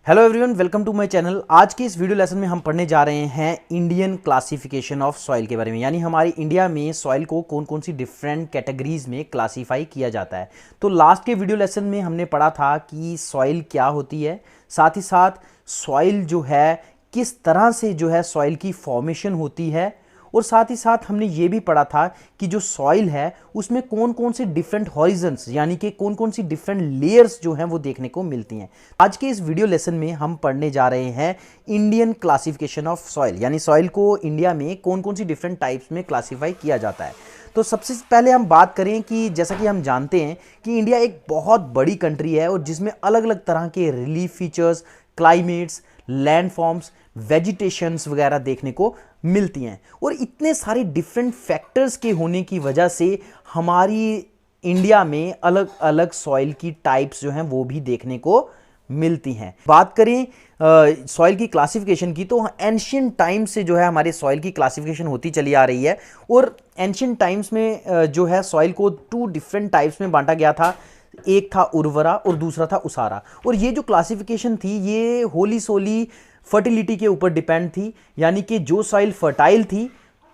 Hello everyone, welcome to my channel. आज के इस वीडियो लेसन में हम पढ़ने जा रहे हैं इंडियन क्लासिफिकेशन ऑफ सॉइल के बारे में, यानी हमारी इंडिया में सॉइल को कौन कौन सी डिफरेंट कैटेगरीज में क्लासीफाई किया जाता है। तो लास्ट के वीडियो लेसन में हमने पढ़ा था कि सॉइल क्या होती है, साथ ही साथ सॉइल जो है किस तरह से जो है सॉइल की फॉर्मेशन होती है, और साथ ही साथ हमने ये भी पढ़ा था कि जो सॉइल है उसमें कौन कौन से डिफरेंट हॉरिजन्स यानी कि कौन कौन सी डिफरेंट लेयर्स जो हैं वो देखने को मिलती हैं। आज के इस वीडियो लेसन में हम पढ़ने जा रहे हैं इंडियन क्लासिफिकेशन ऑफ सॉइल, यानी सॉइल को इंडिया में कौन कौन सी डिफरेंट टाइप्स में क्लासीफाई किया जाता है। तो सबसे पहले हम बात करें कि जैसा कि हम जानते हैं कि इंडिया एक बहुत बड़ी कंट्री है और जिसमें अलग अलग तरह के relief features, climates, landforms, vegetations वगैरह देखने को मिलती हैं, और इतने सारे डिफरेंट फैक्टर्स के होने की वजह से हमारी इंडिया में अलग अलग सॉइल की टाइप्स जो हैं वो भी देखने को मिलती हैं। बात करें सॉइल की क्लासिफिकेशन की, तो एंशिएंट टाइम्स से जो है हमारे सॉइल की क्लासिफिकेशन होती चली आ रही है, और एंशिएंट टाइम्स में जो है सॉइल को 2 डिफरेंट टाइप्स में बांटा गया था। एक था उर्वरा और दूसरा था उसारा, और ये जो क्लासिफिकेशन थी ये होली सोली फर्टिलिटी के ऊपर डिपेंड थी, यानी कि जो सॉइल फर्टाइल थी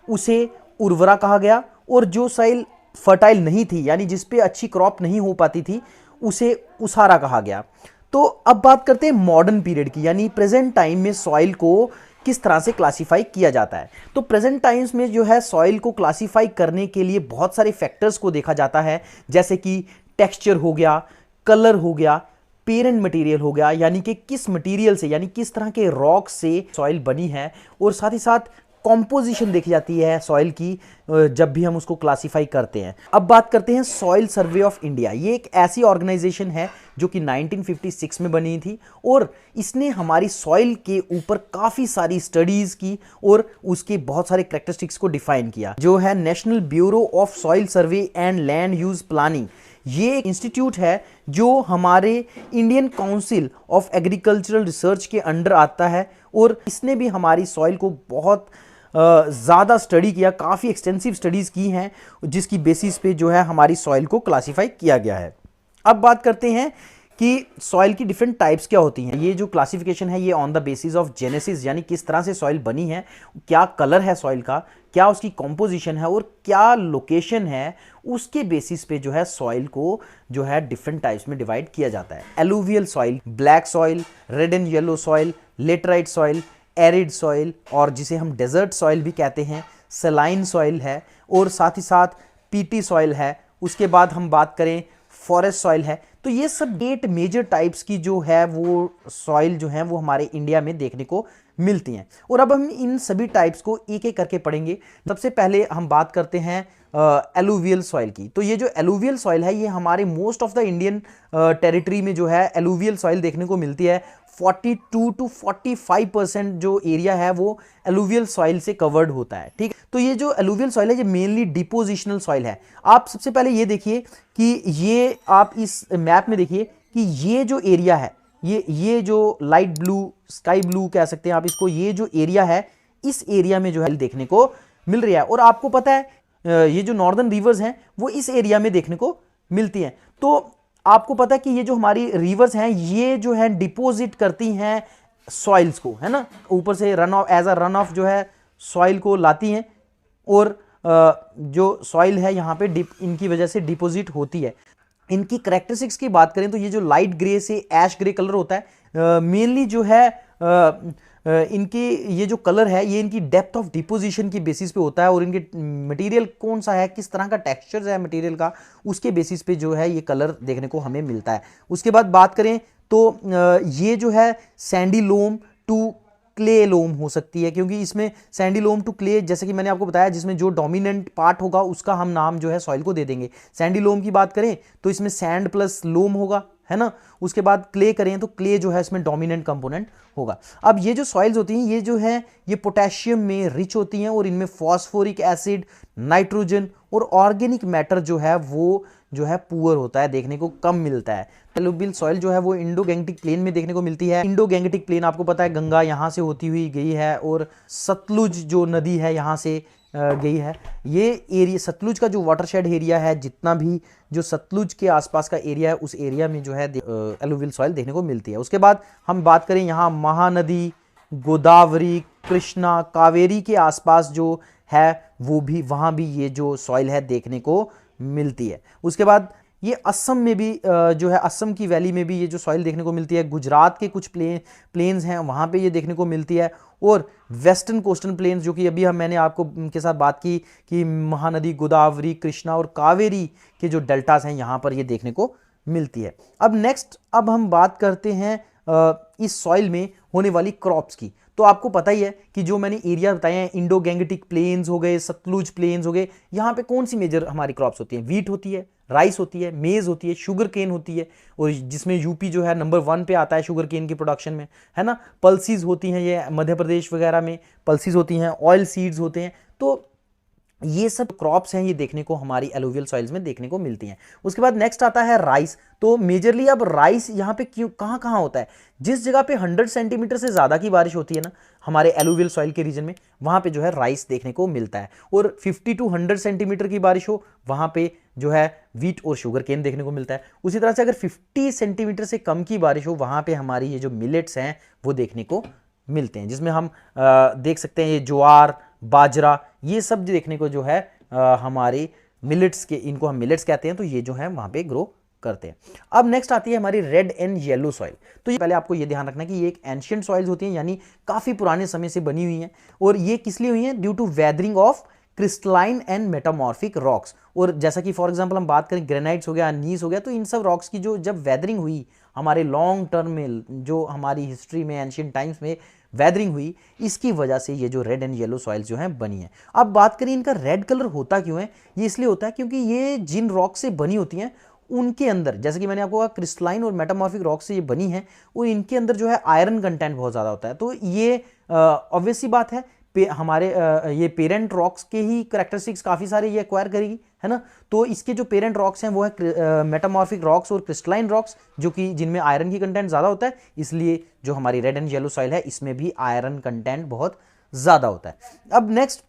उसे उर्वरा कहा गया, और जो सॉइल फर्टाइल नहीं थी यानी जिस पे अच्छी क्रॉप नहीं हो पाती थी उसे उसारा कहा गया। तो अब बात करते हैं मॉडर्न पीरियड की, यानी प्रेजेंट टाइम में सॉइल को किस तरह से क्लासीफाई किया जाता है। तो प्रेजेंट टाइम्स में जो है सॉइल को क्लासीफाई करने के लिए बहुत सारे फैक्टर्स को देखा जाता है, जैसे कि टेक्सचर हो गया, कलर हो गया, पेरेंट मटेरियल हो गया, यानी कि किस मटेरियल से यानी किस तरह के रॉक से सॉइल बनी है, और साथ ही साथ कॉम्पोजिशन देखी जाती है सॉइल की जब भी हम उसको क्लासीफाई करते हैं। अब बात करते हैं सॉइल सर्वे ऑफ इंडिया। ये एक ऐसी ऑर्गेनाइजेशन है जो कि 1956 में बनी थी, और इसने हमारी सॉइल के ऊपर काफ़ी सारी स्टडीज़ की और उसके बहुत सारे कैरेक्टरिस्टिक्स को डिफाइन किया। जो है national bureau of soil survey and land use planning, ये एक इंस्टीट्यूट है जो हमारे Indian council of agricultural research के अंडर आता है, और इसने भी हमारी सॉइल को बहुत ज़्यादा स्टडी किया, काफ़ी एक्सटेंसिव स्टडीज़ की हैं, जिसकी बेसिस पे जो है हमारी सॉइल को क्लासीफाई किया गया है। अब बात करते हैं कि सॉइल की डिफरेंट टाइप्स क्या होती हैं। ये जो क्लासिफिकेशन है ये on the basis of genesis, यानी किस तरह से सॉइल बनी है, क्या कलर है सॉइल का, क्या उसकी कॉम्पोजिशन है और क्या लोकेशन है, उसके बेसिस पे जो है सॉइल को जो है डिफरेंट टाइप्स में डिवाइड किया जाता है। Alluvial soil, black soil, red and yellow soil, laterite soil, arid soil, और जिसे हम डेजर्ट सॉइल भी कहते हैं, सलाइन सॉइल है, और साथ ही साथ पीटी सॉइल है। उसके बाद हम बात करें फॉरेस्ट सॉइल है। तो ये सब 8 मेजर टाइप्स की जो है वो सॉइल जो है वो हमारे इंडिया में देखने को मिलती हैं, और अब हम इन सभी टाइप्स को एक एक करके पढ़ेंगे। सबसे पहले हम बात करते हैं एलुवियल सॉइल की। तो ये जो एलुवियल सॉइल है ये हमारे most of the Indian territory में जो है एलुवियल सॉइल देखने को मिलती है। 42 to 45% जो एरिया है वो एलुवियल सॉइल से कवर्ड होता है। ठीक, तो ये जो एलुवियल सॉइल है ये मेनली डिपोजिशनल सॉइल है। आप सबसे पहले ये देखिए कि ये आप इस मैप में देखिए कि ये जो एरिया है, ये जो लाइट ब्लू, स्काई ब्लू कह सकते हैं आप इसको, ये जो एरिया है इस एरिया में जो है देखने को मिल रही है, और आपको पता है ये जो नॉर्दर्न रिवर्स हैं वो इस एरिया में देखने को मिलती हैं। तो आपको पता है कि ये जो हमारी रिवर्स हैं ये जो है डिपोजिट करती हैं सॉइल्स को, है ना, ऊपर से run off as a run off जो है सॉइल को लाती हैं, और जो सॉइल है यहाँ पे इनकी वजह से डिपोजिट होती है। इनकी कैरेक्टरिस्टिक्स की बात करें तो ये जो लाइट ग्रे से ऐश ग्रे कलर होता है, मेनली जो है इनके ये जो कलर है ये इनकी डेप्थ ऑफ डिपोजिशन की बेसिस पे होता है, और इनके मटेरियल कौन सा है, किस तरह का टेक्सचर है मटेरियल का, उसके बेसिस पे जो है ये कलर देखने को हमें मिलता है। उसके बाद बात करें तो ये जो है सैंडी लोम टू क्ले लोम हो सकती है, क्योंकि इसमें सैंडी लोम टू क्ले, जैसे कि मैंने आपको बताया, जिसमें जो डोमिनेंट पार्ट होगा उसका हम नाम जो है सॉइल को दे देंगे। सैंडी लोम की बात करें तो इसमें सैंड प्लस लोम होगा, है ना। उसके बाद क्ले करें तो क्ले जो है इसमें डोमिनेंट कंपोनेंट होगा। अब ये जो सॉइल्स होती हैं ये जो है ये पोटेशियम में रिच होती हैं, और इनमें फॉस्फोरिक एसिड, नाइट्रोजन और ऑर्गेनिक मैटर जो है वो जो है पुअर होता है, देखने को कम मिलता है। एलुवियल सॉइल जो है वो इंडो गैंगटिक प्लेन में देखने को मिलती है। इंडो गैंगटिक प्लेन आपको पता है गंगा यहाँ से होती हुई गई है, और सतलुज जो नदी है यहाँ से गई है। ये एरिया सतलुज का जो वाटरशेड एरिया है, जितना भी जो सतलुज के आसपास का एरिया है, उस एरिया में जो है एलुवियल सॉइल देखने को मिलती है। उसके बाद हम बात करें यहाँ महानदी, गोदावरी, कृष्णा, कावेरी के आसपास जो है वो भी, वहाँ भी ये जो सॉइल है देखने को मिलती है। उसके बाद ये असम में भी जो है, असम की वैली में भी ये जो सॉइल देखने को मिलती है। गुजरात के कुछ प्लेन्स हैं, वहाँ पे ये देखने को मिलती है। और वेस्टर्न कोस्टल प्लेन्स, जो कि अभी मैंने आपको के साथ बात की कि महानदी, गोदावरी, कृष्णा और कावेरी के जो डेल्टास हैं, यहाँ पर ये देखने को मिलती है। अब नेक्स्ट, अब हम बात करते हैं इस सॉइल में होने वाली क्रॉप्स की। तो आपको पता ही है कि जो मैंने एरिया बताए हैं, इंडो गैंगेटिक प्लेन्स हो गए, सतलुज प्लेन्स हो गए, यहाँ पे कौन सी मेजर हमारी क्रॉप्स होती हैं? व्हीट होती है, राइस होती है, मेज होती है, शुगर केन होती है, और जिसमें यूपी जो है नंबर 1 पे आता है शुगर केन की प्रोडक्शन में, है ना। पल्सीज होती हैं, ये मध्य प्रदेश वगैरह में पल्सीज होती हैं, ऑयल सीड्स होते हैं। तो ये सब क्रॉप्स हैं, ये देखने को हमारी एलुवियल सॉइल्स में देखने को मिलती हैं। उसके बाद नेक्स्ट आता है राइस। तो मेजरली अब राइस यहाँ पे क्यों, कहाँ कहाँ होता है? जिस जगह पे 100 सेंटीमीटर से ज़्यादा की बारिश होती है ना हमारे एलुवियल सॉइल के रीजन में, वहाँ पे जो है राइस देखने को मिलता है। और 50 to 100 सेंटीमीटर की बारिश हो, वहाँ पे जो है व्हीट और शुगर केन देखने को मिलता है। उसी तरह से अगर 50 सेंटीमीटर से कम की बारिश हो, वहाँ पे हमारी ये जो मिलेट्स हैं वो देखने को मिलते हैं, जिसमें हम देख सकते हैं ये ज्वार, बाजरा, ये सब देखने को जो है हमारे मिलेट्स के, इनको हम मिलेट्स कहते हैं, तो ये जो है वहाँ पे ग्रो करते हैं। अब नेक्स्ट आती है हमारी रेड एंड येलो सॉइल। तो ये पहले आपको ये ध्यान रखना कि ये एक एंशिएंट सॉइल्स होती हैं, यानी काफ़ी पुराने समय से बनी हुई हैं। और ये किस लिए हुई हैं? Due to weathering of crystalline and metamorphic rocks. और जैसा कि फॉर एग्जांपल हम बात करें ग्रेनाइट्स हो गया, नीस हो गया, तो इन सब रॉक्स की जो जब वेदरिंग हुई हमारे लॉन्ग टर्म में, जो हमारी हिस्ट्री में एंशिएंट टाइम्स में वेदरिंग हुई, इसकी वजह से ये जो रेड एंड येलो सॉइल्स जो हैं बनी है। अब बात करें इनका रेड कलर होता क्यों है? ये इसलिए होता है क्योंकि ये जिन रॉक से बनी होती हैं उनके अंदर, जैसे कि मैंने आपको कहा क्रिस्टलाइन और मेटामॉर्फिक रॉक से ये बनी है, और इनके अंदर जो है आयरन कंटेंट बहुत ज़्यादा होता है। तो ये ऑब्वियस सी बात है, हमारे ये पेरेंट रॉक्स के ही कैरेक्टरिस्टिक्स काफ़ी सारे ये एक्वायर करेगी, है ना। तो इसके जो पेरेंट रॉक्स हैं वो है मेटामॉर्फिक रॉक्स और क्रिस्टलाइन रॉक्स, जो कि जिनमें आयरन की कंटेंट ज़्यादा होता है। इसलिए जो हमारी रेड एंड येलो सॉइल है, इसमें भी आयरन कंटेंट बहुत ज़्यादा होता है। अब नेक्स्ट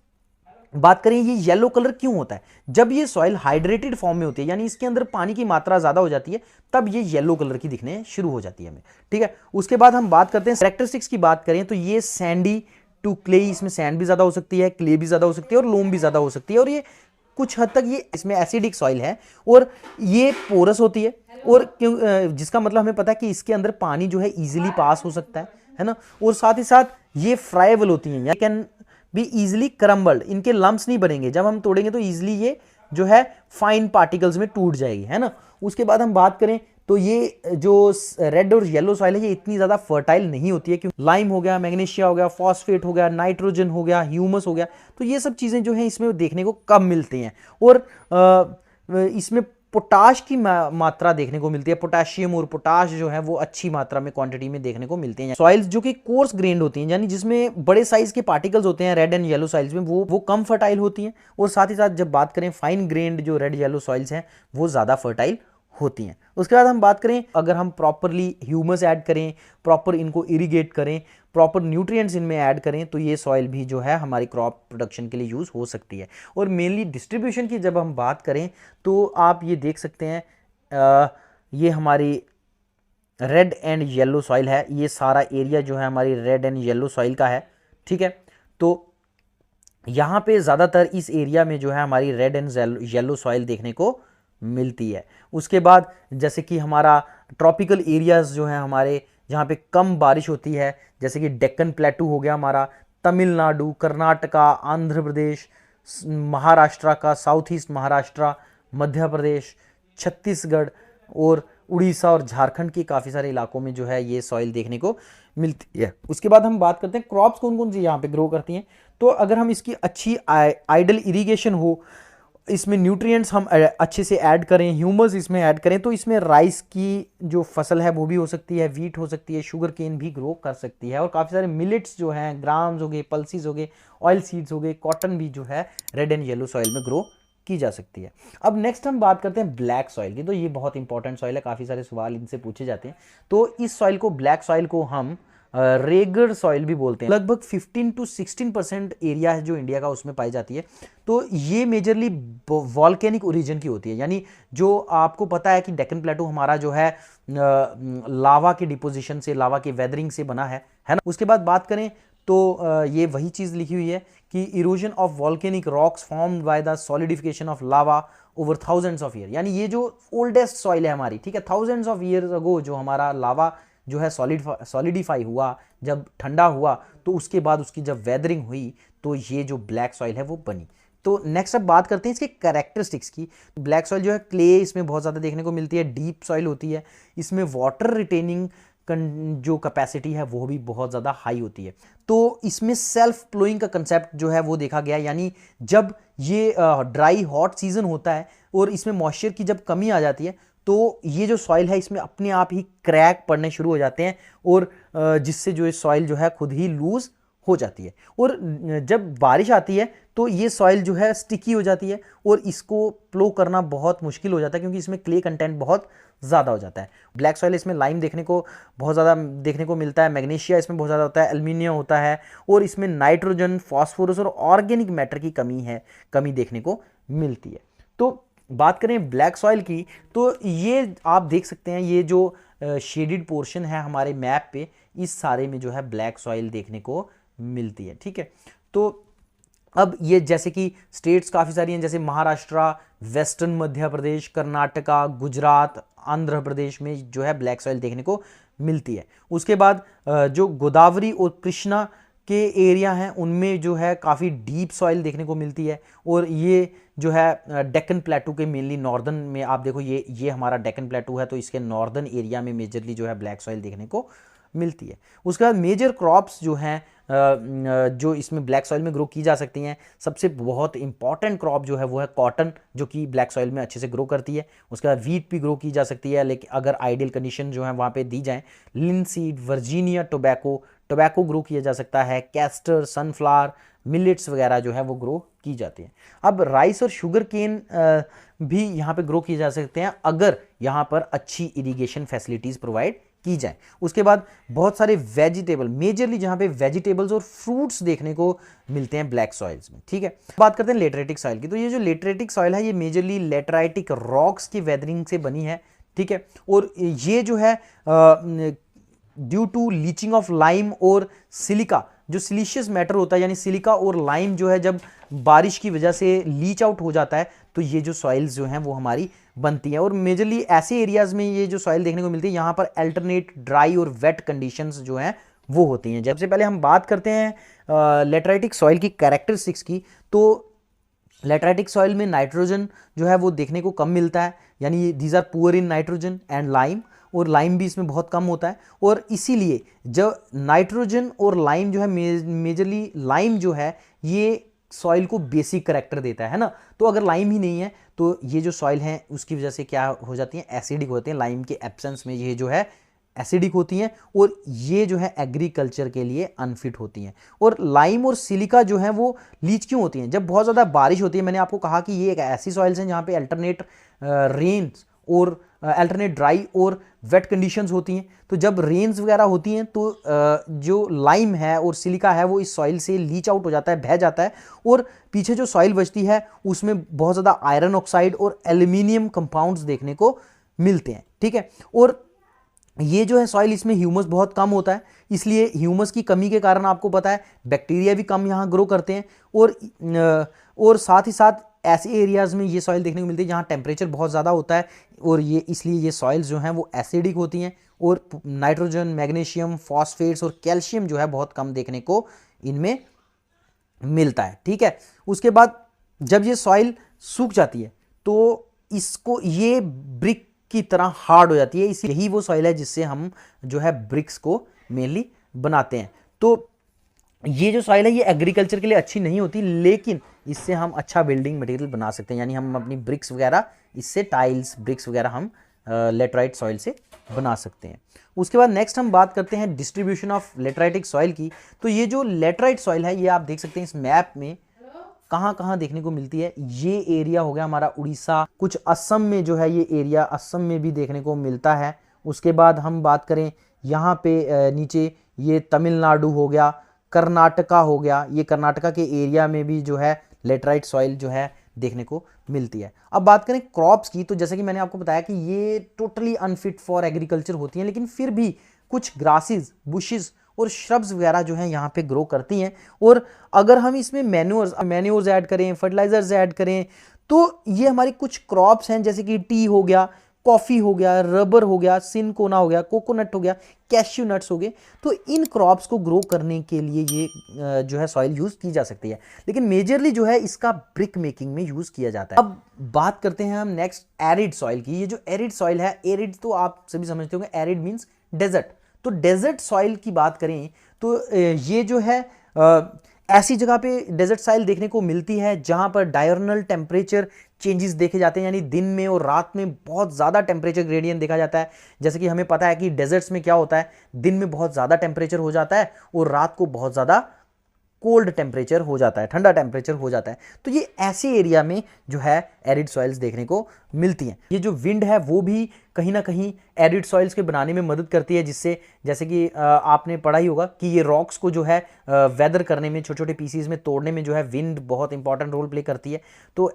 बात करें ये येलो कलर क्यों होता है? जब ये सॉइल हाइड्रेटेड फॉर्म में होती है, यानी इसके अंदर पानी की मात्रा ज़्यादा हो जाती है, तब ये येलो कलर की दिखने शुरू हो जाती है हमें, ठीक है। उसके बाद हम बात करते हैं कैरेक्टरिस्टिक्स की बात करें, तो ये सैंडी टू क्ले, इसमें सैंड भी ज़्यादा हो सकती है, क्ले भी ज़्यादा हो सकती है, और लोम भी ज़्यादा हो सकती है। और ये कुछ हद तक ये इसमें एसिडिक सॉइल है, और ये पोरस होती है, और क्यों, जिसका मतलब हमें पता है कि इसके अंदर पानी जो है इजीली पास हो सकता है ना। और साथ ही साथ ये फ्राइबल होती हैं, या कैन बी इजिली क्रम्बल्ड, इनके लम्प्स नहीं बनेंगे, जब हम तोड़ेंगे तो इजिली ये जो है फाइन पार्टिकल्स में टूट जाएगी, है ना। उसके बाद हम बात करें तो ये जो रेड और येलो सॉइल है, ये इतनी ज़्यादा फर्टाइल नहीं होती है, क्योंकि लाइम हो गया, मैग्नीशिया हो गया, फॉस्फेट हो गया, नाइट्रोजन हो गया, ह्यूमस हो गया, तो ये सब चीज़ें जो हैं इसमें देखने को कम मिलती हैं। और इसमें पोटाश की मात्रा देखने को मिलती है, पोटाशियम और पोटाश जो है वो अच्छी मात्रा में क्वांटिटी में देखने को मिलते हैं। सॉइल्स जो कि कोर्स ग्रेन्ड होती हैं, यानी जिसमें बड़े साइज के पार्टिकल्स होते हैं रेड एंड येलो सॉइल्स में, वो कम फर्टाइल होती हैं। और साथ ही साथ जब बात करें फाइन ग्रेन्ड जो रेड येलो सॉइल्स हैं, वो ज़्यादा फर्टाइल होती हैं। उसके बाद हम बात करें, अगर हम प्रॉपरली ह्यूमस ऐड करें, प्रॉपर इनको इरिगेट करें, प्रॉपर न्यूट्रिएंट्स इनमें ऐड करें, तो ये सॉइल भी जो है हमारी क्रॉप प्रोडक्शन के लिए यूज़ हो सकती है। और मेनली डिस्ट्रीब्यूशन की जब हम बात करें, तो आप ये देख सकते हैं, ये हमारी रेड एंड येलो सॉइल है, ये सारा एरिया जो है हमारी रेड एंड येलो सॉइल का है, ठीक है। तो यहाँ पे ज़्यादातर इस एरिया में जो है हमारी रेड एंड येलो सॉइल देखने को मिलती है। उसके बाद जैसे कि हमारा ट्रॉपिकल एरियाज़ जो हैं हमारे, जहाँ पे कम बारिश होती है, जैसे कि डेक्कन प्लेटू हो गया हमारा, तमिलनाडु, कर्नाटका, आंध्र प्रदेश, महाराष्ट्र का साउथ ईस्ट महाराष्ट्र, मध्य प्रदेश, छत्तीसगढ़ और उड़ीसा और झारखंड के काफ़ी सारे इलाकों में जो है ये सॉइल देखने को मिलती है। उसके बाद हम बात करते हैं क्रॉप्स कौन कौन सी यहाँ पे ग्रो करती हैं। तो अगर हम इसकी अच्छी आइडल इरिगेशन हो, इसमें न्यूट्रिएंट्स हम अच्छे से ऐड करें, ह्यूमस इसमें ऐड करें, तो इसमें राइस की जो फसल है वो भी हो सकती है, व्हीट हो सकती है, शुगर केन भी ग्रो कर सकती है, और काफ़ी सारे मिलेट्स जो हैं, ग्राम्स हो गए, पल्सीज हो गए, ऑयल सीड्स हो गए, कॉटन भी जो है रेड एंड येलो सॉइल में ग्रो की जा सकती है। अब नेक्स्ट हम बात करते हैं ब्लैक सॉइल की। तो ये बहुत इंपॉर्टेंट सॉइल है, काफ़ी सारे सवाल इनसे पूछे जाते हैं। तो इस सॉइल को, ब्लैक सॉइल को हम रेगर सॉइल भी बोलते हैं। लगभग 15 to 16% एरिया है जो इंडिया का उसमें पाई जाती है। तो ये मेजरली वॉल्केनिक ओरिजिन की होती है, यानी जो आपको पता है कि डेक्कन प्लेटू हमारा जो है लावा के डिपोजिशन से, लावा के वेदरिंग से बना है ना। उसके बाद बात करें तो ये वही चीज़ लिखी हुई है कि erosion of volcanic rocks formed by the solidification of lava over thousands of year, यानी ये जो ओल्डेस्ट सॉइल है हमारी, ठीक है, थाउजेंड्स ऑफ ईयर्स अगो जो हमारा लावा जो है सॉलिडिफाई हुआ, जब ठंडा हुआ तो उसके बाद उसकी जब वेदरिंग हुई तो ये जो ब्लैक सॉइल है वो बनी। तो नेक्स्ट अब बात करते हैं इसके कैरेक्टरिस्टिक्स की। ब्लैक सॉइल जो है क्ले इसमें बहुत ज़्यादा देखने को मिलती है, डीप सॉइल होती है, इसमें वाटर रिटेनिंग जो कैपेसिटी है वो भी बहुत ज़्यादा हाई होती है। तो इसमें सेल्फ प्लोइंग का कंसेप्ट जो है वो देखा गया, यानी जब ये ड्राई हॉट सीजन होता है और इसमें मॉइस्चर की जब कमी आ जाती है तो ये जो सॉइल है इसमें अपने आप ही क्रैक पड़ने शुरू हो जाते हैं और जिससे जो ये सॉइल जो है खुद ही लूज हो जाती है। और जब बारिश आती है तो ये सॉइल जो है स्टिकी हो जाती है और इसको प्लो करना बहुत मुश्किल हो जाता है क्योंकि इसमें क्ले कंटेंट बहुत ज़्यादा हो जाता है। ब्लैक सॉइल इसमें लाइम देखने को बहुत ज़्यादा देखने को मिलता है, मैग्नीशिया इसमें बहुत ज़्यादा होता है, एल्यूमिनियम होता है और इसमें नाइट्रोजन, फॉस्फोरस और ऑर्गेनिक मैटर की कमी देखने को मिलती है। तो बात करें ब्लैक सॉइल की तो ये आप देख सकते हैं, ये जो शेडिड पोर्शन है हमारे मैप पे, इस सारे में जो है ब्लैक सॉइल देखने को मिलती है, ठीक है। तो अब ये जैसे कि स्टेट्स काफ़ी सारी हैं, जैसे महाराष्ट्र, वेस्टर्न मध्य प्रदेश, कर्नाटका, गुजरात, आंध्र प्रदेश में जो है ब्लैक सॉइल देखने को मिलती है। उसके बाद जो गोदावरी और कृष्णा के एरिया हैं उनमें जो है काफ़ी डीप सॉइल देखने को मिलती है और ये जो है डेक्कन प्लेटू के मेनली नॉर्दर्न में, आप देखो ये हमारा डेक्कन प्लेटू है तो इसके नॉर्दर्न एरिया में मेजरली जो है ब्लैक सॉइल देखने को मिलती है। उसके बाद मेजर क्रॉप्स जो हैं जो इसमें ब्लैक सॉइल में ग्रो की जा सकती हैं, सबसे बहुत इंपॉर्टेंट क्रॉप जो है वो है कॉटन, जो कि ब्लैक सॉइल में अच्छे से ग्रो करती है। उसके बाद वीट भी ग्रो की जा सकती है, लेकिन अगर आइडियल कंडीशन जो है वहाँ पे दी जाए। लिनसीड, वर्जीनिया टोबैको ग्रो किया जा सकता है, कैस्टर, सनफ्लावर, मिलेट्स वगैरह जो है वो ग्रो की जाती है। अब राइस और शुगर केन भी यहाँ पे ग्रो किए जा सकते हैं अगर यहाँ पर अच्छी इरिगेशन फैसिलिटीज़ प्रोवाइड की जाए। उसके बाद बहुत सारे वेजिटेबल, मेजरली जहाँ पे वेजिटेबल्स और फ्रूट्स देखने को मिलते हैं ब्लैक सॉइल्स में, ठीक है। बात करते हैं लेटराइटिक सॉइल की। तो ये जो लेटराइटिक सॉइल है ये मेजरली लेटराइटिक रॉक्स की वेदरिंग से बनी है, ठीक है। और ये जो है due to leaching of lime और सिलिका, जो सिलिशियस मैटर होता है, यानी सिलिका और लाइम जो है जब बारिश की वजह से लीच आउट हो जाता है तो ये जो सॉइल्स जो हैं वो हमारी बनती हैं। और मेजरली ऐसे एरियाज में ये जो सॉइल देखने को मिलती है यहाँ पर अल्टरनेट ड्राई और वेट कंडीशंस जो हैं वो होती हैं। सबसे पहले हम बात करते हैं लेटराइटिक सॉइल की कैरेक्टरिस्टिक्स की। तो लेटराइटिक सॉइल में नाइट्रोजन जो है वो देखने को कम मिलता है, यानी these are poor in nitrogen and lime, और लाइम भी इसमें बहुत कम होता है। और इसीलिए जब नाइट्रोजन और लाइम जो है मेजरली लाइम जो है ये सॉइल को बेसिक करैक्टर देता है ना। तो अगर लाइम ही नहीं है तो ये जो सॉइल है उसकी वजह से क्या हो जाती हैं, एसिडिक होते हैं। लाइम के एब्सेंस में ये जो है एसिडिक होती हैं और ये जो है एग्रीकल्चर के लिए अनफिट होती हैं। और लाइम और सिलिका जो है वो लीच क्यों होती हैं, जब बहुत ज़्यादा बारिश होती है। मैंने आपको कहा कि ये एक ऐसी सॉइल्स हैं जहाँ पे अल्टरनेट रेन्स और अल्टरनेट ड्राई और वेट कंडीशंस होती हैं। तो जब रेन्स वगैरह होती हैं तो जो लाइम है और सिलिका है वो इस सॉइल से लीच आउट हो जाता है, बह जाता है, और पीछे जो सॉइल बचती है उसमें बहुत ज़्यादा आयरन ऑक्साइड और एल्यूमिनियम कंपाउंड्स देखने को मिलते हैं, ठीक है। और ये जो है सॉइल, इसमें ह्यूमस बहुत कम होता है, इसलिए ह्यूमस की कमी के कारण आपको पता है बैक्टीरिया भी कम यहाँ ग्रो करते हैं। और साथ ही साथ ऐसे एरियाज़ में ये सॉइल देखने को मिलती है जहाँ टेम्परेचर बहुत ज़्यादा होता है और ये इसलिए ये सॉइल्स जो हैं वो एसिडिक होती हैं और नाइट्रोजन, मैग्नीशियम, फॉस्फेट्स और कैल्शियम जो है बहुत कम देखने को इनमें मिलता है, ठीक है। उसके बाद जब ये सॉइल सूख जाती है तो इसको ये ब्रिक की तरह हार्ड हो जाती है, इसी यही वो सॉइल है जिससे हम जो है ब्रिक्स को मेनली बनाते हैं। तो ये जो सॉइल है ये एग्रीकल्चर के लिए अच्छी नहीं होती, लेकिन इससे हम अच्छा बिल्डिंग मटेरियल बना सकते हैं, यानी हम अपनी ब्रिक्स वगैरह इससे, टाइल्स, ब्रिक्स वगैरह हम लेटराइट सॉइल से बना सकते हैं। उसके बाद नेक्स्ट हम बात करते हैं डिस्ट्रीब्यूशन ऑफ लेटराइटिक सॉइल की। तो ये जो लेटराइट सॉइल है ये आप देख सकते हैं इस मैप में कहाँ कहाँ देखने को मिलती है। ये एरिया हो गया हमारा उड़ीसा, कुछ असम में जो है ये एरिया असम में भी देखने को मिलता है। उसके बाद हम बात करें यहाँ पे नीचे ये तमिलनाडु हो गया, कर्नाटका हो गया, ये कर्नाटका के एरिया में भी जो है लेटराइट सॉइल जो है देखने को मिलती है। अब बात करें क्रॉप्स की, तो जैसे कि मैंने आपको बताया कि ये टोटली अनफिट फॉर एग्रीकल्चर होती हैं, लेकिन फिर भी कुछ ग्रासेस, बुशेस और श्रब्स वगैरह जो हैं यहाँ पे ग्रो करती हैं। और अगर हम इसमें मैन्योर्स ऐड करें, फर्टिलाइजर्स ऐड करें, तो ये हमारी कुछ क्रॉप्स हैं जैसे कि टी हो गया, कॉफ़ी हो गया, रबर हो गया, सिनकोना हो गया, कोकोनट हो गया, कैश्यू नट्स हो गए, तो इन क्रॉप्स को ग्रो करने के लिए ये जो है सॉइल यूज़ की जा सकती है। लेकिन मेजरली जो है इसका ब्रिक मेकिंग में यूज़ किया जाता है। अब बात करते हैं हम नेक्स्ट एरिड सॉइल की। ये जो एरिड सॉइल है, एरिड तो आप सभी समझते होंगे, एरिड मीन्स डेजर्ट। तो डेजर्ट सॉइल की बात करें तो ये जो है ऐसी जगह पे डेजर्ट सॉइल देखने को मिलती है जहां पर डायरनल टेम्परेचर चेंजेस देखे जाते हैं, यानी दिन में और रात में बहुत ज़्यादा टेम्परेचर ग्रेडियंट देखा जाता है। जैसे कि हमें पता है कि डेजर्ट्स में क्या होता है, दिन में बहुत ज़्यादा टेम्परेचर हो जाता है और रात को बहुत ज़्यादा कोल्ड टेम्परेचर हो जाता है, ठंडा टेम्परेचर हो जाता है। तो ये ऐसे एरिया में जो है एरिड सॉइल्स देखने को मिलती हैं। ये जो विंड है वो भी कहीं ना कहीं एरिड सॉइल्स के बनाने में मदद करती है, जिससे जैसे कि आपने पढ़ा ही होगा कि ये रॉक्स को जो है वेदर करने में, छोटे छोटे पीसीज में तोड़ने में जो है विंड बहुत इंपॉर्टेंट रोल प्ले करती है। तो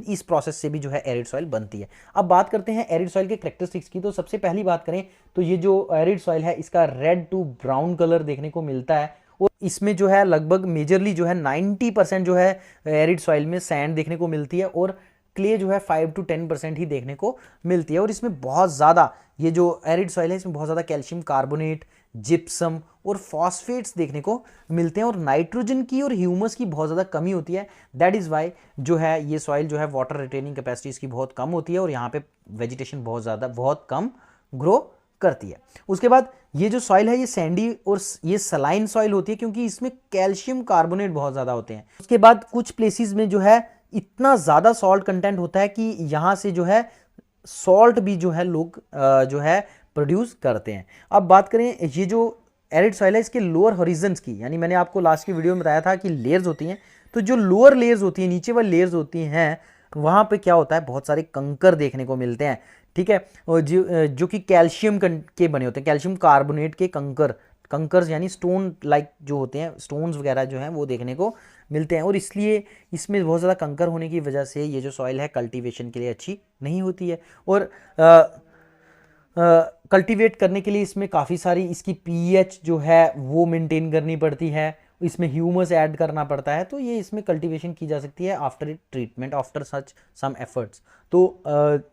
इस प्रोसेस से भी जो है एरिड सॉइल बनती है। अब बात करते हैं एरिड सॉइल के कैरेक्टरिस्टिक्स की। तो सबसे पहली बात करें तो ये जो एरिड सॉइल है इसका रेड टू ब्राउन कलर देखने को मिलता है, और इसमें जो है लगभग मेजरली जो है 90% जो है एरिड सॉइल में सैंड देखने को मिलती है, और क्ले जो है 5 to 10% ही देखने को मिलती है। और इसमें बहुत ज़्यादा, ये जो एरिड सॉइल है इसमें बहुत ज़्यादा कैल्शियम कार्बोनेट, जिप्सम और फॉस्फेट्स देखने को मिलते हैं, और नाइट्रोजन की और ह्यूमस की बहुत ज़्यादा कमी होती है। दैट इज़ वाई जो है ये सॉइल जो है वाटर रिटेनिंग कैपेसिटी इसकी बहुत कम होती है, और यहाँ पे वेजिटेशन बहुत कम ग्रो करती है। उसके बाद ये जो सॉइल है ये सैंडी और ये सलाइन सॉइल होती है, क्योंकि इसमें कैल्शियम कार्बोनेट बहुत ज़्यादा होते हैं। उसके बाद कुछ प्लेसेस में जो है इतना ज़्यादा सॉल्ट कंटेंट होता है कि यहाँ से जो है सॉल्ट भी जो है लोग जो है प्रोड्यूस करते हैं। अब बात करें ये जो एरिड सॉइल है इसके लोअर हॉरिजन्स की, यानी मैंने आपको लास्ट की वीडियो में बताया था कि लेयर्स होती हैं, तो जो लोअर लेयर्स होती हैं, नीचे वाली लेयर्स होती हैं, वहाँ पे क्या होता है, बहुत सारे कंकर देखने को मिलते हैं। ठीक है, और जो कि कैल्शियम के बने होते हैं, कैल्शियम कार्बोनेट के कंकर्स यानी स्टोन लाइक जो होते हैं, स्टोन्स वगैरह जो हैं वो देखने को मिलते हैं, और इसलिए इसमें बहुत ज़्यादा कंकर होने की वजह से ये जो सॉइल है कल्टीवेशन के लिए अच्छी नहीं होती है। और कल्टीवेट करने के लिए इसमें काफ़ी सारी इसकी पीएच जो है वो मेंटेन करनी पड़ती है, इसमें ह्यूमस ऐड करना पड़ता है, तो ये इसमें कल्टीवेशन की जा सकती है after treatment, after such some efforts. तो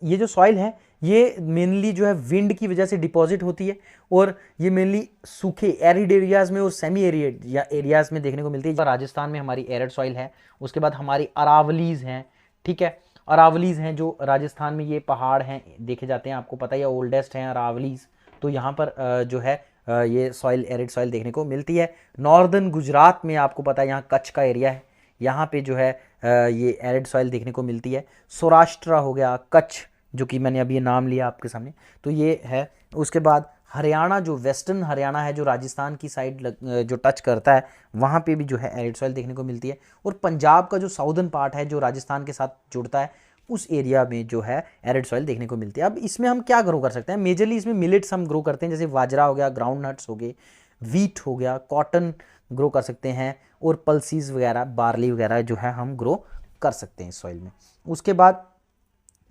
ये जो सॉइल है ये मेनली जो है विंड की वजह से डिपॉजिट होती है, और ये मेनली सूखे एरिड एरियाज़ में और सेमी एरिड या एरियाज़ में देखने को मिलती है। राजस्थान में हमारी एरिड सॉइल है। उसके बाद हमारी अरावलीज़ हैं। ठीक है, अरावलीज़ हैं जो राजस्थान में ये पहाड़ हैं देखे जाते हैं, आपको पता ही है, ओल्डेस्ट हैं अरावलीज़। तो यहाँ पर जो है ये सॉइल एरिड सॉइल देखने को मिलती है। नॉर्दर्न गुजरात में आपको पता है यहाँ कच्छ का एरिया है, यहाँ पे जो है ये एरिड सॉइल देखने को मिलती है। सौराष्ट्र हो गया, कच्छ जो कि मैंने अभी ये नाम लिया आपके सामने, तो ये है। उसके बाद हरियाणा, जो वेस्टर्न हरियाणा है जो राजस्थान की साइड जो टच करता है, वहाँ पे भी जो है एरिड सॉइल देखने को मिलती है। और पंजाब का जो साउदर्न पार्ट है जो राजस्थान के साथ जुड़ता है, उस एरिया में जो है एरिड सॉइल देखने को मिलती है। अब इसमें हम क्या ग्रो कर सकते हैं, मेजरली इसमें मिलेट्स हम ग्रो करते हैं, जैसे बाजरा हो गया, ग्राउंड नट्स हो गए, वीट हो गया, कॉटन ग्रो कर सकते हैं, और पल्सीज वगैरह, बार्ली वगैरह जो है हम ग्रो कर सकते हैं इस सॉइल में। उसके बाद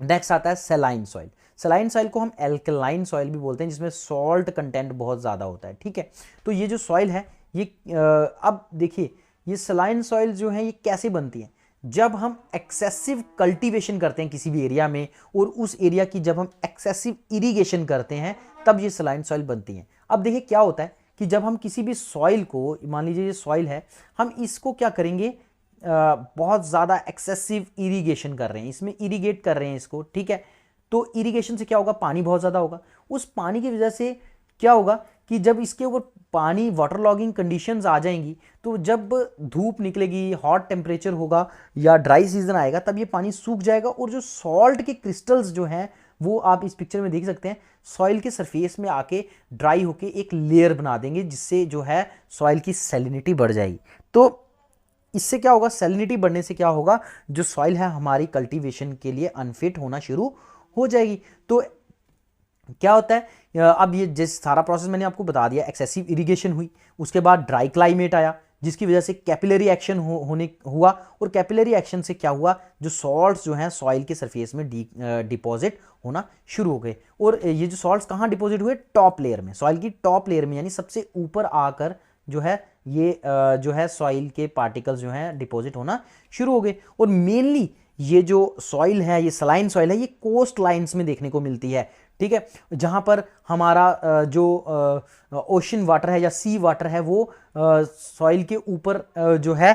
नेक्स्ट आता है सेलाइन सॉइल। सेलाइन सॉइल को हम एल्कलाइन सॉइल भी बोलते हैं, जिसमें सॉल्ट कंटेंट बहुत ज़्यादा होता है। ठीक है, तो ये जो सॉइल है ये अब देखिए ये सेलाइन सॉइल जो है ये कैसे बनती है, जब हम एक्सेसिव कल्टीवेशन करते हैं किसी भी एरिया में, और उस एरिया की जब हम एक्सेसिव इरिगेशन करते हैं, तब ये सेलाइन सॉइल बनती है। अब देखिए क्या होता है कि जब हम किसी भी सॉइल को, मान लीजिए ये सॉइल है, हम इसको क्या करेंगे, बहुत ज़्यादा एक्सेसिव इरिगेशन कर रहे हैं, इसमें इरिगेट कर रहे हैं इसको। ठीक है, तो इरिगेशन से क्या होगा, पानी बहुत ज़्यादा होगा। उस पानी की वजह से क्या होगा कि जब इसके ऊपर पानी, वाटर लॉगिंग कंडीशंस आ जाएंगी, तो जब धूप निकलेगी, हॉट टेम्परेचर होगा या ड्राई सीजन आएगा, तब ये पानी सूख जाएगा, और जो सॉल्ट के क्रिस्टल्स जो हैं वो आप इस पिक्चर में देख सकते हैं, सॉइल के सरफेस में आके ड्राई होके एक लेयर बना देंगे, जिससे जो है सॉइल की सैलिनिटी बढ़ जाएगी। तो इससे क्या होगा, सैलिनिटी बढ़ने से क्या होगा, जो सॉइल है हमारी कल्टीवेशन के लिए अनफिट होना शुरू हो जाएगी। तो क्या होता है, अब ये जिस सारा प्रोसेस मैंने आपको बता दिया, एक्सेसिव इरिगेशन हुई, उसके बाद ड्राई क्लाइमेट आया जिसकी वजह से कैपिलरी एक्शन होने हुआ, और कैपिलरी एक्शन से क्या हुआ, जो सॉल्ट्स जो हैं सॉइल के सरफेस में डिपॉजिट होना शुरू हो गए। और ये जो सॉल्ट्स कहाँ डिपॉजिट हुए, टॉप लेयर में, सॉइल की टॉप लेयर में, यानी सबसे ऊपर आकर जो है ये जो है सॉइल के पार्टिकल्स जो हैं डिपॉजिट होना शुरू हो गए। और मेनली ये जो सॉइल है, ये सलाइन सॉइल है, ये कोस्ट लाइंस में देखने को मिलती है, ठीक है, जहां पर हमारा जो ओशन वाटर है या सी वाटर है वो सॉइल के ऊपर जो है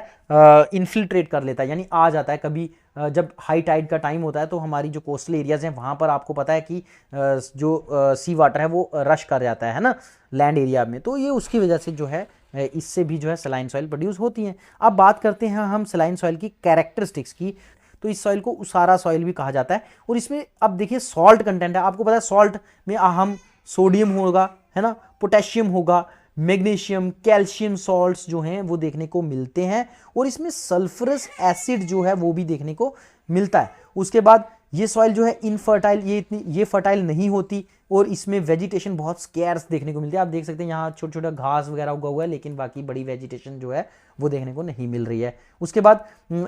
इन्फिल्ट्रेट कर लेता है, यानी आ जाता है। कभी जब हाई टाइड का टाइम होता है तो हमारी जो कोस्टल एरियाज हैं वहां पर आपको पता है कि जो सी वाटर है वो रश कर जाता है ना लैंड एरिया में, तो ये उसकी वजह से जो है इससे भी जो है सलाइन सॉइल प्रोड्यूस होती हैं। अब बात करते हैं हम सलाइन सॉइल की कैरेक्टरिस्टिक्स की। तो इस सॉइल को उसारा सॉइल भी कहा जाता है, और इसमें अब देखिए सॉल्ट कंटेंट है, आपको पता है सॉल्ट में अहम सोडियम होगा, है ना, पोटेशियम होगा, मैग्नीशियम, कैल्शियम सॉल्ट्स जो हैं वो देखने को मिलते हैं, और इसमें सल्फरस एसिड जो है वो भी देखने को मिलता है। उसके बाद ये सॉइल जो है इनफर्टाइल, ये फर्टाइल नहीं होती, और इसमें वेजिटेशन बहुत स्कैर्स देखने को मिलती है। आप देख सकते हैं यहाँ छोटा छोटा घास वगैरह उगा हुआ है, लेकिन बाकी बड़ी वेजिटेशन जो है वो देखने को नहीं मिल रही है। उसके बाद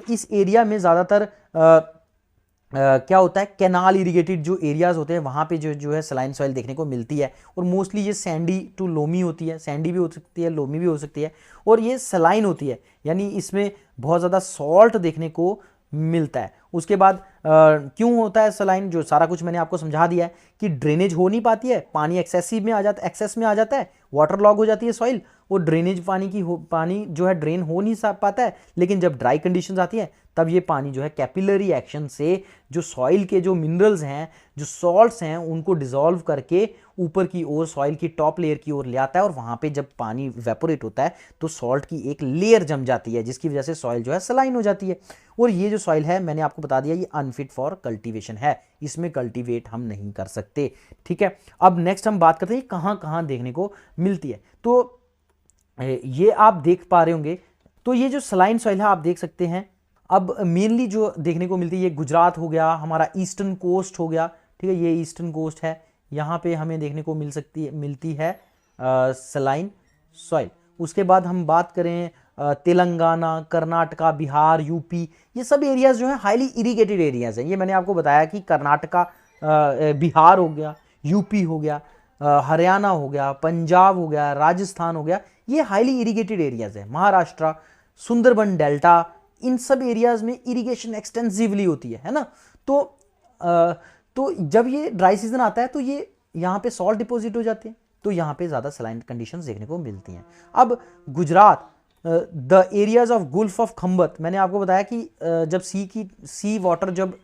इस एरिया में ज़्यादातर क्या होता है, कैनाल इरिगेटेड जो एरियाज होते हैं वहाँ पे जो है सलाइन सॉइल देखने को मिलती है, और मोस्टली ये सैंडी टू लोमी होती है, सैंडी भी हो सकती है, लोमी भी हो सकती है, और ये सलाइन होती है, यानी इसमें बहुत ज़्यादा सॉल्ट देखने को मिलता है। उसके बाद क्यों होता है सलाइन, जो सारा कुछ मैंने आपको समझा दिया है कि ड्रेनेज हो नहीं पाती है, पानी एक्सेसिव में आ जाता है, एक्सेस में आ जाता है, वाटर लॉग हो जाती है सॉइल, और ड्रेनेज पानी जो है ड्रेन हो नहीं पाता है, लेकिन जब ड्राई कंडीशंस आती हैं तब ये पानी जो है कैपिलरी एक्शन से जो सॉइल के जो मिनरल्स हैं, जो सॉल्ट्स हैं, उनको डिसॉल्व करके ऊपर की ओर सॉइल की टॉप लेयर की ओर ले आता है, और वहाँ पे जब पानी वेपोरेट होता है तो सॉल्ट की एक लेयर जम जाती है, जिसकी वजह से सॉइल जो है सलाइन हो जाती है। और ये जो सॉइल है मैंने आपको बता दिया ये अनफिट फॉर कल्टीवेशन है, इसमें कल्टीवेट हम नहीं कर सकते, ठीक है। अब नेक्स्ट हम बात करते हैं कहाँ कहाँ देखने को मिलती है। तो ये आप देख पा रहे होंगे, तो ये जो सलाइन सॉइल है आप देख सकते हैं। अब मेनली जो देखने को मिलती है ये गुजरात हो गया, हमारा ईस्टर्न कोस्ट हो गया, ठीक है, ये ईस्टर्न कोस्ट है, यहाँ पे हमें देखने को मिलती है सलाइन सॉइल। उसके बाद हम बात करें तेलंगाना, कर्नाटका, बिहार, यूपी, ये सब एरियाज जो हैं हाईली इरिगेटेड एरियाज हैं। ये मैंने आपको बताया कि कर्नाटका, बिहार हो गया, यूपी हो गया, हरियाणा हो गया, पंजाब हो गया, राजस्थान हो गया, ये हाईली इरिगेटेड एरियाज है। महाराष्ट्र, सुंदरबन डेल्टा, इन सब एरियाज में इरिगेशन एक्सटेंसिवली होती है ना। तो जब ये ड्राई सीजन आता है तो ये यहाँ पे सॉल्ट डिपॉजिट हो जाते हैं, तो यहाँ पे ज़्यादा सलाइन कंडीशंस देखने को मिलती हैं। अब Gujarat, the areas of Gulf of Khambhat, मैंने आपको बताया कि जब सी वाटर जब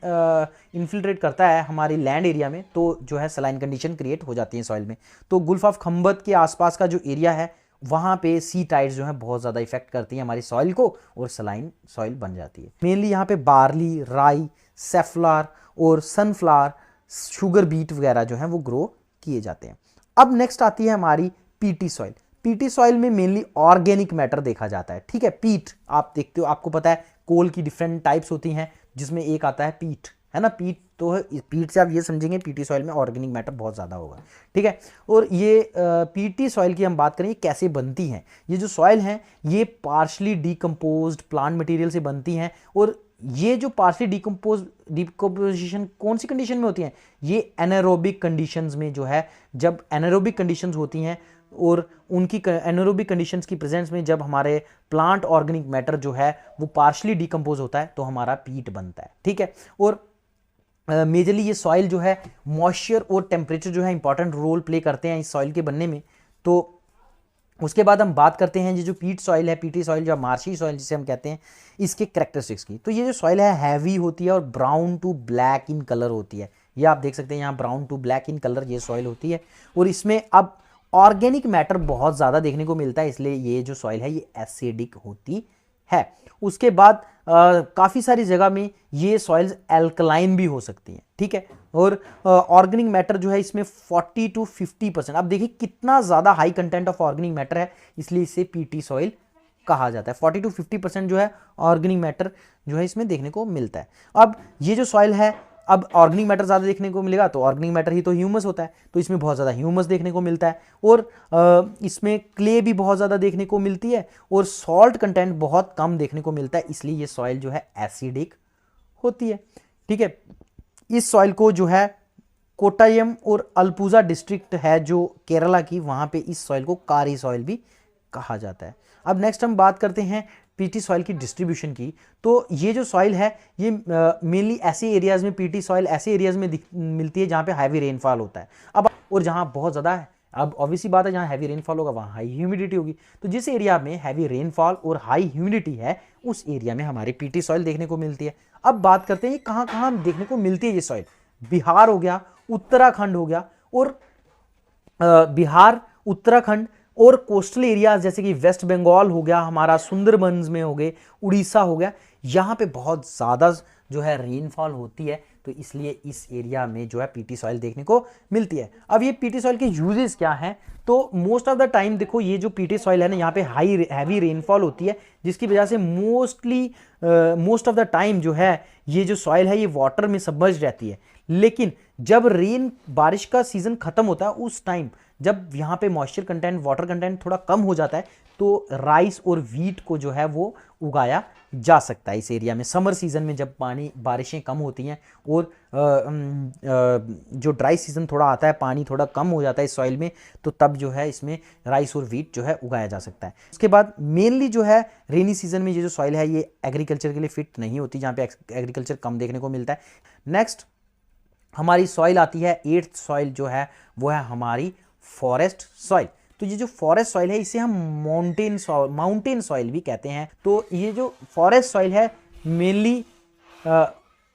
इन्फिल्ट्रेट करता है हमारी लैंड एरिया में तो जो है सलाइन कंडीशन क्रिएट हो जाती है सॉइल में। तो गुल्फ ऑफ खंबत के आसपास का जो एरिया है वहाँ पे सी टाइड्स जो है बहुत ज़्यादा इफेक्ट करती हैं हमारी सॉइल को, और सलाइन सॉइल बन जाती है। मेनली यहाँ पे बार्ली, राई, सेफ्लावर और सनफ्लावर, शुगर बीट वगैरह जो है वो ग्रो किए जाते हैं। अब नेक्स्ट आती है हमारी पीटी सॉइल। पीटी सॉइल में मेनली ऑर्गेनिक मैटर देखा जाता है, ठीक है। पीट आप देखते हो, आपको पता है कोल की डिफरेंट टाइप्स होती हैं, जिसमें एक आता है पीट, है ना, पीट। तो पीट से आप ये समझेंगे पीटी सॉइल में ऑर्गेनिक मैटर बहुत ज़्यादा होगा, ठीक है। और ये पीटी सॉइल की हम बात करें कैसे बनती हैं। ये जो सॉइल हैं ये पार्शली डिकम्पोज्ड प्लांट मटेरियल से बनती हैं, और ये जो पार्शली डिकम्पोजिशन कौन सी कंडीशन में होती हैं, ये एनारोबिक कंडीशंस में जो है, जब एनारोबिक कंडीशंस होती हैं और उनकी एनारोबिक कंडीशंस की प्रेजेंस में जब हमारे प्लांट ऑर्गेनिक मैटर जो है वो पार्शली डिकम्पोज होता है तो हमारा पीट बनता है, ठीक है। और मेजरली ये सॉइल जो है मॉइस्चर और टेम्परेचर जो है इंपॉर्टेंट रोल प्ले करते हैं इस सॉइल के बनने में। तो उसके बाद हम बात करते हैं ये जो पीट सॉइल है, पीटी सॉइल या मार्शी सॉइल जिसे हम कहते हैं, इसके कैरेक्टरिस्टिक्स की। तो ये जो सॉइल है हैवी होती है और brown to black in colour होती है, ये आप देख सकते हैं यहाँ brown to black in colour ये सॉइल होती है, और इसमें अब ऑर्गेनिक मैटर बहुत ज़्यादा देखने को मिलता है, इसलिए ये जो सॉइल है ये एसिडिक होती है। उसके बाद काफ़ी सारी जगह में ये सॉइल्स एल्कलाइन भी हो सकती हैं, ठीक है। और ऑर्गेनिक मैटर जो है इसमें 40 to 50%, अब देखिए कितना ज़्यादा high content of organic matter है, इसलिए इसे पीटी सॉइल कहा जाता है। 40 to 50% जो है ऑर्गेनिक मैटर जो है इसमें देखने को मिलता है। अब ये जो सॉइल है अब ऑर्गेनिक मैटर ज़्यादा देखने को मिलेगा तो ऑर्गेनिक मैटर ही तो ह्यूमस होता है, तो इसमें बहुत ज़्यादा ह्यूमस देखने को मिलता है। और इसमें क्ले भी बहुत ज़्यादा देखने को मिलती है और सॉल्ट कंटेंट बहुत कम देखने को मिलता है, इसलिए ये सॉइल जो है एसिडिक होती है। ठीक है, इस सॉइल को जो है कोट्टायम और अल्पुजा डिस्ट्रिक्ट है जो केरला की, वहाँ पे इस सॉइल को कारी सॉइल भी कहा जाता है। अब नेक्स्ट हम बात करते हैं पीटी सॉइल की डिस्ट्रीब्यूशन की। तो ये जो सॉइल है ये मेनली ऐसे एरियाज़ में, पीटी सॉइल ऐसे एरियाज़ में मिलती है जहाँ पे हैवी रेनफॉल होता है। अब और जहाँ बहुत ज़्यादा है, अब ऑब्वियसली बात है जहाँ हैवी रेनफॉल होगा वहाँ हाई ह्यूमिडिटी होगी। तो जिस एरिया में हैवी रेनफॉल और हाई ह्यूमिडिटी है उस एरिया में हमारी पीटी सॉइल देखने को मिलती है। अब बात करते हैं ये कहाँ कहाँ देखने को मिलती है ये सॉइल। बिहार हो गया, उत्तराखंड हो गया, और बिहार, उत्तराखंड और कोस्टल एरियाज जैसे कि वेस्ट बंगाल हो गया, हमारा सुंदरबंस में हो गए, उड़ीसा हो गया, यहाँ पे बहुत ज़्यादा जो है रेनफॉल होती है, तो इसलिए इस एरिया में जो है पीटी सॉइल देखने को मिलती है। अब ये पीटी सॉइल के यूजेस क्या हैं, तो मोस्ट ऑफ द टाइम देखो ये जो पीटी सॉइल है ना, यहाँ पे हैवी रेनफॉल होती है, जिसकी वजह से मोस्ट ऑफ द टाइम जो है ये जो सॉइल है ये वाटर में सबमर्ज रहती है। लेकिन जब बारिश का सीजन खत्म होता है उस टाइम जब यहाँ पे मॉइस्चर कंटेंट, वाटर कंटेंट थोड़ा कम हो जाता है, तो राइस और व्हीट को जो है वो उगाया जा सकता है इस एरिया में। समर सीजन में जब बारिशें कम होती हैं और जो ड्राई सीजन थोड़ा आता है, पानी थोड़ा कम हो जाता है इस सॉइल में, तो तब जो है इसमें राइस और व्हीट जो है उगाया जा सकता है। उसके बाद मेनली जो है रेनी सीजन में ये जो सॉइल है ये एग्रीकल्चर के लिए फिट नहीं होती, जहाँ पे एग्रीकल्चर कम देखने को मिलता है। नेक्स्ट हमारी सॉइल आती है, 8th सॉइल जो है वो है हमारी फॉरेस्ट सॉइल। तो ये जो फॉरेस्ट सॉइल है इसे हम माउंटेन सॉइल भी कहते हैं। तो ये जो फॉरेस्ट सॉइल है मेनली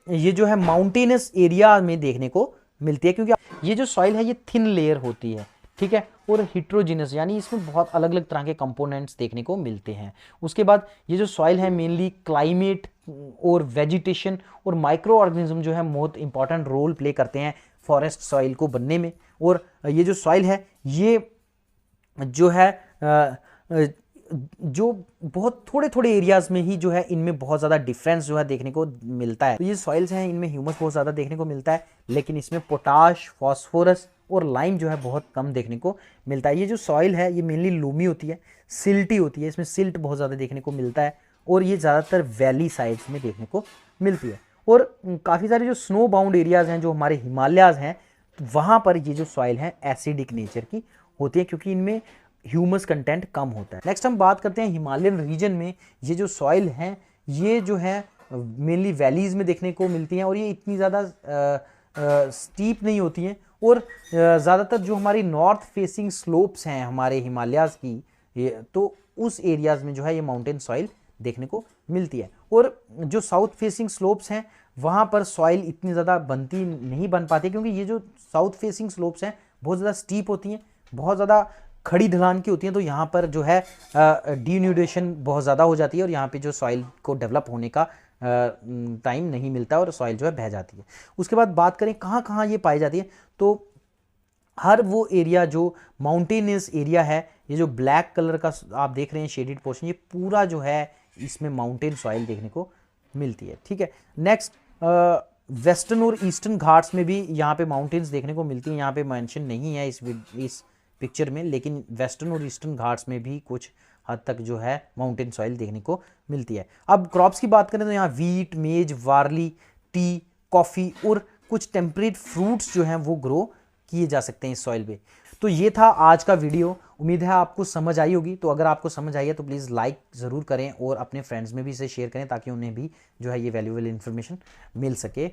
ये जो है माउंटेनस एरिया में देखने को मिलती है, क्योंकि ये जो सॉइल है ये थिन लेयर होती है, ठीक है, और हिट्रोजिनस यानी इसमें बहुत अलग अलग तरह के कंपोनेंट्स देखने को मिलते हैं। उसके बाद ये जो सॉइल है मेनली क्लाइमेट और वेजिटेशन और माइक्रो ऑर्गेनिज्म जो है बहुत इंपॉर्टेंट रोल प्ले करते हैं फॉरेस्ट सॉइल को बनने में। और ये जो सॉइल है ये जो है जो बहुत थोड़े थोड़े एरियाज में ही जो है इनमें बहुत ज़्यादा डिफरेंस जो है देखने को मिलता है। तो ये सॉइल्स हैं इनमें ह्यूमस बहुत ज़्यादा देखने को मिलता है, लेकिन इसमें पोटाश, फास्फोरस और लाइम जो है बहुत कम देखने को मिलता है। ये जो सॉइल है ये मेनली लूमी होती है, सिल्टी होती है, इसमें सिल्ट बहुत ज़्यादा देखने को मिलता है और ये ज़्यादातर वैली साइड्स में देखने को मिलती है। और काफ़ी सारे जो स्नो बाउंड एरियाज़ हैं जो हमारे हिमालयाज़ हैं, तो वहाँ पर ये जो सॉइल है एसिडिक नेचर की होती है, क्योंकि इनमें ह्यूमस कंटेंट कम होता है। नेक्स्ट हम बात करते हैं हिमालयन रीजन में ये जो सॉइल हैं ये जो है मेनली वैलीज़ में देखने को मिलती हैं और ये इतनी ज़्यादा स्टीप नहीं होती हैं। और ज़्यादातर जो हमारी नॉर्थ फेसिंग स्लोप्स हैं हमारे हिमालयाज़ की, तो उस एरियाज़ में जो है ये माउंटेन सॉइल देखने को मिलती है। और जो साउथ फेसिंग स्लोप्स हैं वहाँ पर सॉइल इतनी ज़्यादा नहीं बन पाती, क्योंकि ये जो साउथ फेसिंग स्लोप्स हैं बहुत ज़्यादा स्टीप होती हैं, बहुत ज़्यादा खड़ी ढलान की होती हैं, तो यहाँ पर जो है डिन्यूडेशन बहुत ज़्यादा हो जाती है और यहाँ पे जो सॉइल को डेवलप होने का टाइम नहीं मिलता और सॉइल जो है बह जाती है। उसके बाद बात करें कहाँ कहाँ ये पाई जाती है, तो हर वो एरिया जो माउंटेनियस एरिया है, ये जो ब्लैक कलर का आप देख रहे हैं शेडेड पोर्शन, ये पूरा जो है इसमें माउंटेन सॉइल देखने को मिलती है। ठीक है, नेक्स्ट वेस्टर्न और ईस्टर्न घाट्स में भी यहाँ पे माउंटेन्स देखने को मिलती हैं। यहाँ पे मेंशन नहीं है इस पिक्चर में, लेकिन वेस्टर्न और ईस्टर्न घाट्स में भी कुछ हद तक जो है माउंटेन सॉइल देखने को मिलती है। अब क्रॉप्स की बात करें तो यहाँ वीट, मेज, बार्ली, टी, कॉफ़ी और कुछ टेम्परेट फ्रूट्स जो हैं वो ग्रो किए जा सकते हैं इस सॉइल पे। तो ये था आज का वीडियो, उम्मीद है आपको समझ आई होगी। तो अगर आपको समझ आई है तो प्लीज़ लाइक ज़रूर करें और अपने फ्रेंड्स में भी इसे शेयर करें ताकि उन्हें भी जो है ये वैल्यूएबल इन्फॉर्मेशन मिल सके।